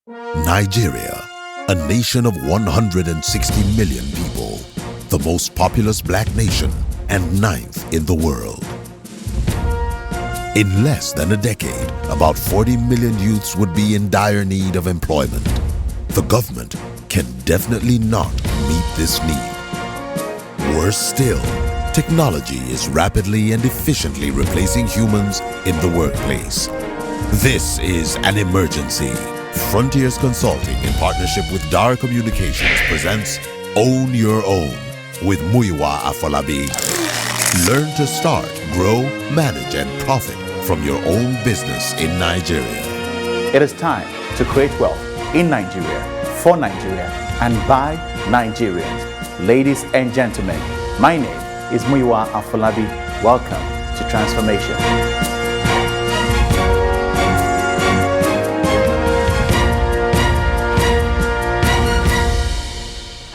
Nigeria, a nation of 160 million people, the most populous black nation and ninth in the world. In less than a decade, about 40 million youths would be in dire need of employment. The government can definitely not meet this need. Worse still, technology is rapidly and efficiently replacing humans in the workplace. This is an emergency. Frontiers Consulting, in partnership with Dar Communications, presents Own Your Own with Muyiwa Afolabi. Learn to start, grow, manage, and profit from your own business in Nigeria. It is time to create wealth in Nigeria, for Nigeria, and by Nigerians. Ladies and gentlemen, my name is Muyiwa Afolabi. Welcome to Transformation.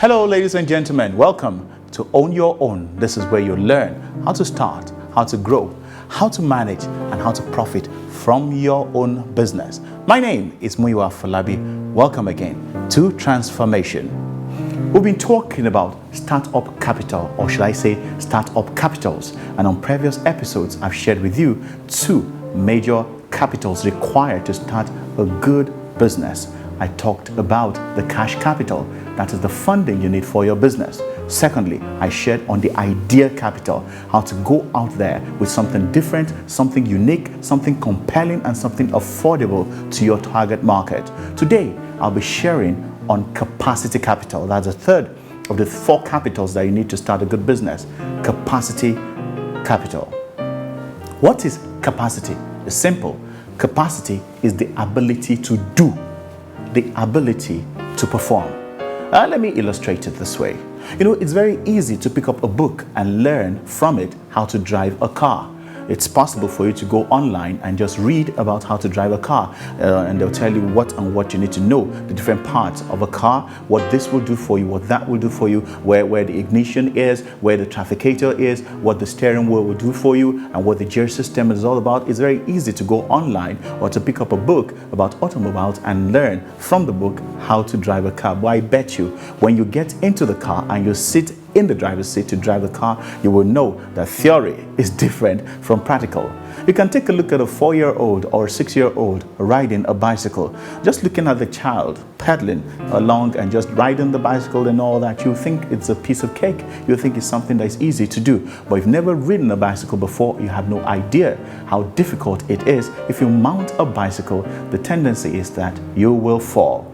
Hello, ladies and gentlemen. Welcome to Own Your Own. This is where you learn how to start, how to grow, how to manage, and how to profit from your own business. My name is Muyiwa Afolabi. Welcome again to Transformation. We've been talking about startup capital, or should I say startup capitals. And on previous episodes, I've shared with you two major capitals required to start a good business. I talked about the cash capital, that is the funding you need for your business. Secondly, I shared on the idea capital, how to go out there with something different, something unique, something compelling, and something affordable to your target market. Today, I'll be sharing on capacity capital. That's the third of the four capitals that you need to start a good business. Capacity capital. What is capacity? It's simple. Capacity is the ability to do, the ability to perform. Let me illustrate it this way. You know, it's very easy to pick up a book and learn from it how to drive a car. It's possible for you to go online and just read about how to drive a car, and they'll tell you what you need to know, the different parts of a car, what this will do for you, what that will do for you, where the ignition is, where the trafficator is, what the steering wheel will do for you, and what the gear system is all about. It's very easy to go online or to pick up a book about automobiles and learn from the book how to drive a car. But I bet you, when you get into the car and you sit in the driver's seat to drive the car, you will know that theory is different from practical. You can take a look at a 4-year-old or a 6-year-old riding a bicycle. Just looking at the child pedaling along and just riding the bicycle and all that, you think it's a piece of cake. You think it's something that's easy to do. But if you've never ridden a bicycle before, you have no idea how difficult it is. If you mount a bicycle, the tendency is that you will fall.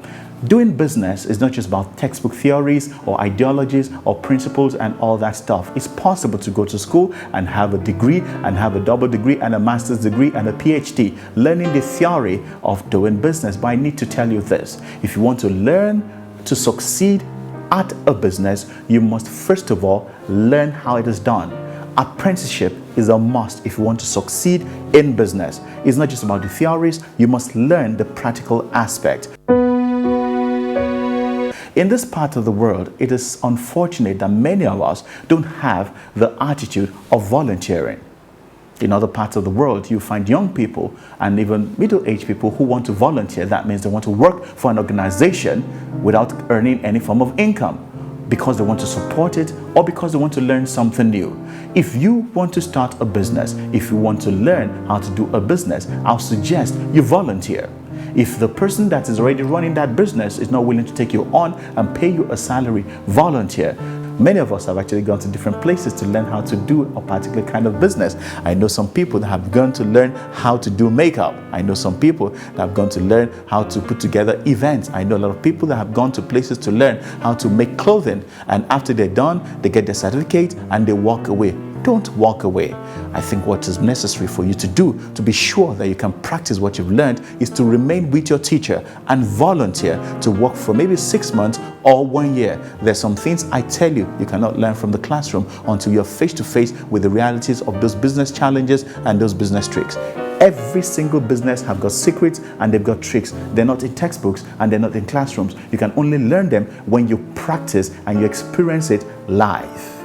Doing business is not just about textbook theories or ideologies or principles and all that stuff. It's possible to go to school and have a degree and have a double degree and a master's degree and a PhD, learning the theory of doing business. But I need to tell you this. If you want to learn to succeed at a business, you must first of all learn how it is done. Apprenticeship is a must if you want to succeed in business. It's not just about the theories. You must learn the practical aspect. In this part of the world, it is unfortunate that many of us don't have the attitude of volunteering. In other parts of the world, you find young people and even middle-aged people who want to volunteer. That means they want to work for an organization without earning any form of income, because they want to support it or because they want to learn something new. If you want to start a business, if you want to learn how to do a business, I'll suggest you volunteer. If the person that is already running that business is not willing to take you on and pay you a salary, volunteer. Many of us have actually gone to different places to learn how to do a particular kind of business. I know some people that have gone to learn how to do makeup. I know some people that have gone to learn how to put together events. I know a lot of people that have gone to places to learn how to make clothing. And after they're done, they get their certificate and they walk away. Don't walk away. I think what is necessary for you to do to be sure that you can practice what you've learned is to remain with your teacher and volunteer to work for maybe 6 months or 1 year. There's some things I tell you cannot learn from the classroom until you're face to face with the realities of those business challenges and those business tricks. Every single business have got secrets and they've got tricks. They're not in textbooks and they're not in classrooms. You can only learn them when you practice and you experience it live.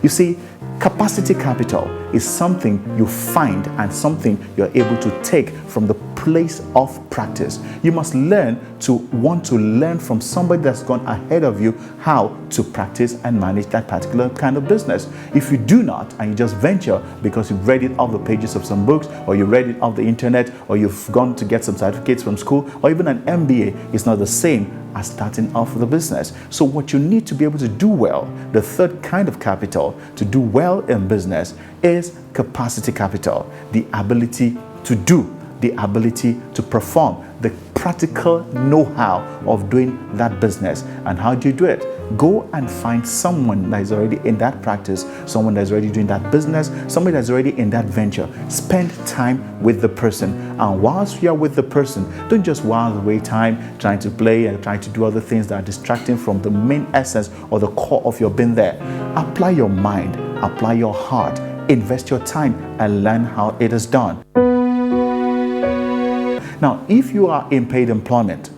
You see, capacity capital is something you find and something you're able to take from the place of practice. You must learn to want to learn from somebody that's gone ahead of you how to practice and manage that particular kind of business. If you do not, and you just venture because you've read it off the pages of some books, or you read it off the internet, or you've gone to get some certificates from school, or even an MBA, it's not the same as starting off the business. So what you need to be able to do well, the third kind of capital to do well in business, is capacity capital. The ability to do, the ability to perform, the practical know-how of doing that business. And how do you do it? Go and find someone that is already in that practice, someone that's already doing that business, somebody that's already in that venture. Spend time with the person. And whilst you are with the person, don't just while away time trying to play and trying to do other things that are distracting from the main essence or the core of your being there. Apply your mind, apply your heart, invest your time, and learn how it is done. Now, if you are in paid employment,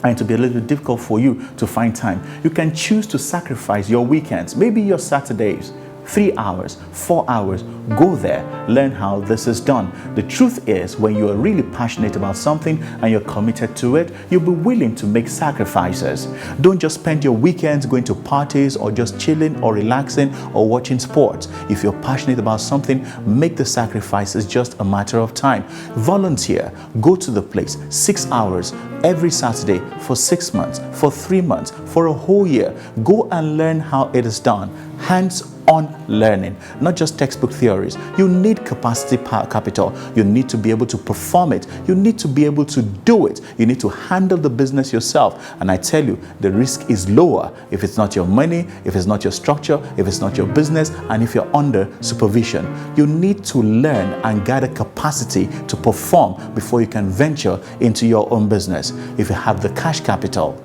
and it will be a little bit difficult for you to find time, you can choose to sacrifice your weekends, maybe your Saturdays, 3 hours, 4 hours. Go there, learn how this is done. The truth is, when you are really passionate about something and you're committed to it, you'll be willing to make sacrifices. Don't just spend your weekends going to parties or just chilling or relaxing or watching sports. If you're passionate about something, make the sacrifices, just a matter of time. Volunteer, go to the place 6 hours every Saturday for 6 months, for 3 months, for a whole year. Go and learn how it is done. Hands-on learning, not just textbook theories. You need capacity capital. You need to be able to perform it. You need to be able to do it. You need to handle the business yourself. And I tell you, the risk is lower if it's not your money, if it's not your structure, if it's not your business, and if you're under supervision. You need to learn and gather capacity to perform before you can venture into your own business. If you have the cash capital,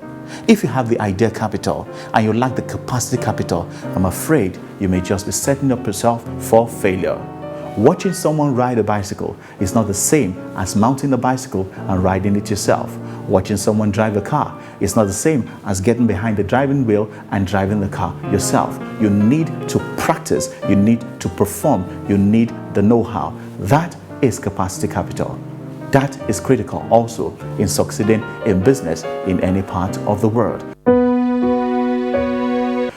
if you have the idea capital and you lack the capacity capital, I'm afraid you may just be setting up yourself for failure. Watching someone ride a bicycle is not the same as mounting a bicycle and riding it yourself. Watching someone drive a car is not the same as getting behind the driving wheel and driving the car yourself. You need to practice, you need to perform, you need the know-how. That is capacity capital. That is critical also in succeeding in business in any part of the world.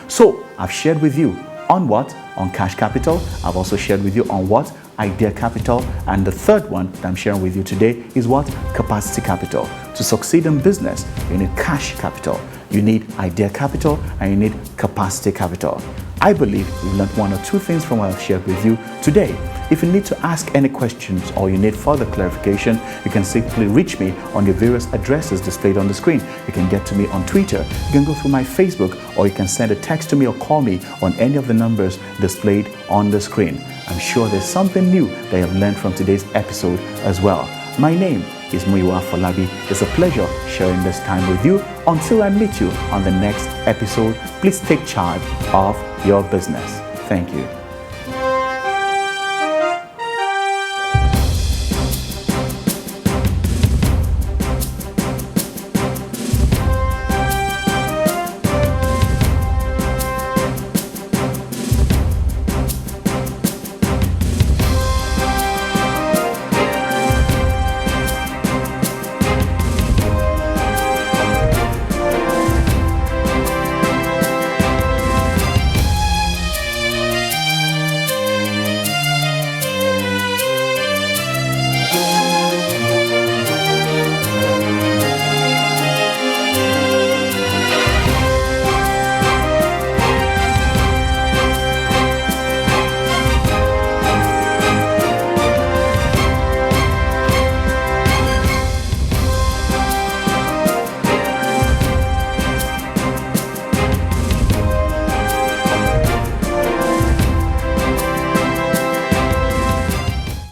So I've shared with you on what? On cash capital. I've also shared with you on what? Idea capital. And the third one that I'm sharing with you today is what? Capacity capital. To succeed in business, you need cash capital, you need idea capital, and you need capacity capital. I believe you've learned one or two things from what I've shared with you today. If you need to ask any questions or you need further clarification, you can simply reach me on the various addresses displayed on the screen. You can get to me on Twitter, you can go through my Facebook, or you can send a text to me or call me on any of the numbers displayed on the screen. I'm sure there's something new that you have learned from today's episode as well. My name is Muyiwa Folabi. It's a pleasure sharing this time with you. Until I meet you on the next episode, please take charge of your business. Thank you.